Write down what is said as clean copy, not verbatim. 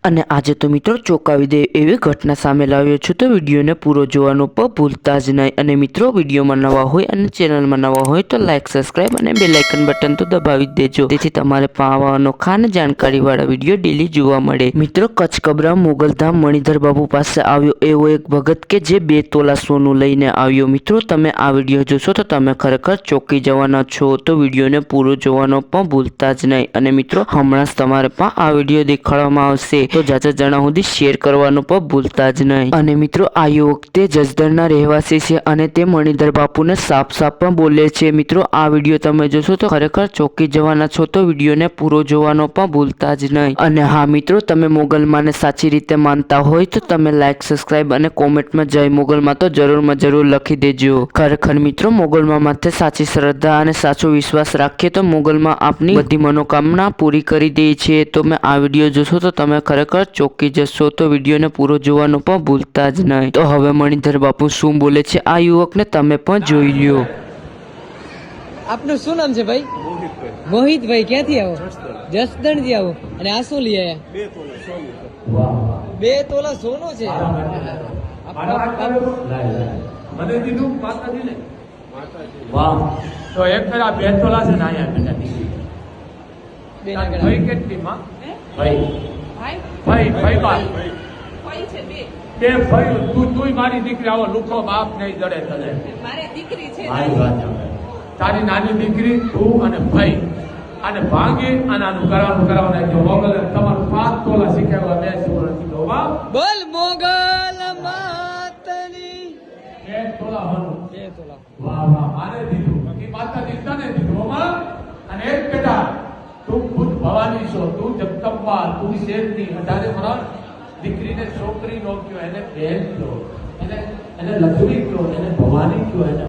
અને આજે તો મિત્રો ચોંકાવી દે એવી ઘટના સામે લાવ્યો છું, તો વિડીયોને પૂરો જોવાનો પણ ભૂલતા જ નહીં। અને મિત્રો વિડીયોમાં નવા હોય અને ચેનલમાં નવા હોય તો લાઈક, સબસ્ક્રાઇબ અને બેલ આઇકન બટન તો દબાવી જ દેજો, જેથી તમારે આવા અનોખા અને જાણકારીવાળા વિડીયો ડેલી જોવા મળે। મિત્રો કચ્છકબરા મોગલધામ મણિધર બાપુ પાસે આવ્યો એવો એક ભગત કે જે 2 તોલા સોનું લઈને આવ્યો। મિત્રો તમે આ વિડીયો જોશો તો તમે ખરેખર ચોંકી જવાના છો, તો વિડીયોને પૂરો જોવાનો પણ ભૂલતા જ નહીં। અને મિત્રો હમણાં જ તમારે પણ આ વિડીયો દેખાડવામાં આવશે, તો જાજા જણા સુધી શેર કરવાનું પણ ભૂલતા જ નહીં। અને મિત્રો આ યુવક તે જસદણના રહેવાસી છે અને તે મણિધર બાપુને સાફ પણ બોલે છે। મિત્રો આ વિડીયો તમે જોશો તો ખરેખર ચોંકી જવાના છો, તો વિડીયોને પૂરો જોવાનો પણ ભૂલતા જ નહીં। અને હા મિત્રો, તમે મોગલમાને સાચી રીતે માનતા હોય તો તમે લાઈક, સબસ્ક્રાઇબ અને કોમેન્ટમાં જય મોગલમાં તો જરૂર લખી દેજો। ખરેખર મિત્રો મોગલમાં માથે સાચી શ્રદ્ધા અને સાચો વિશ્વાસ રાખીએ તો મોગલમાં આપની બધી મનોકામના પૂરી કરી દે છે। તો મેં આ વિડીયો જોશો તો તમે ખરેખર ચોંકી જશો, તો વિડીયોને પૂરો જોવાનો પણ ભૂલતા જ નહીં। તો હવે મણિધર બાપુ શું બોલે છે આ યુવકને તમે પણ જોઈ લ્યો। આપનું શું નામ છે ભાઈ? મોહિતભાઈ ક્યાંથી આવો? જસદણ થી આવો। અને આ શું લઈ આયા? 2 તોલા સોનું છે। મને દીધું માતાજી ને વાહ, તો એક ફેરા 2 તોલા છે ને આયા બેટા ભાઈ કેટલી માં ભાઈ ભાઈ ભાઈ બા ભાઈ છે બે ભાઈ તું મારી દીકરી આવો લુખો બાપ નહીં જડે તને મારી દીકરી છે મારી વાત તારી નાની દીકરી તું અને ભાઈ અને ભાંગી અને આનું કરાવને જો મોગલ તમારું 5 તોલા શીખ્યા બે સોળ કીધો વાહ બોલ મોગલ માતની 2 તોલા હનું 2 તોલા વાહ વાહ મારે દીધું એ માતા દીતાને દીધું માં અને એક બેટા તું ખુદ ભવાની છો, તું જગદંબા, તું શેરની 18 વર્ષ દીકરીને છોકરી નો કયો, એને બેન કયો, એને લક્ષ્મી કયો, એને ભવાની કયો, એને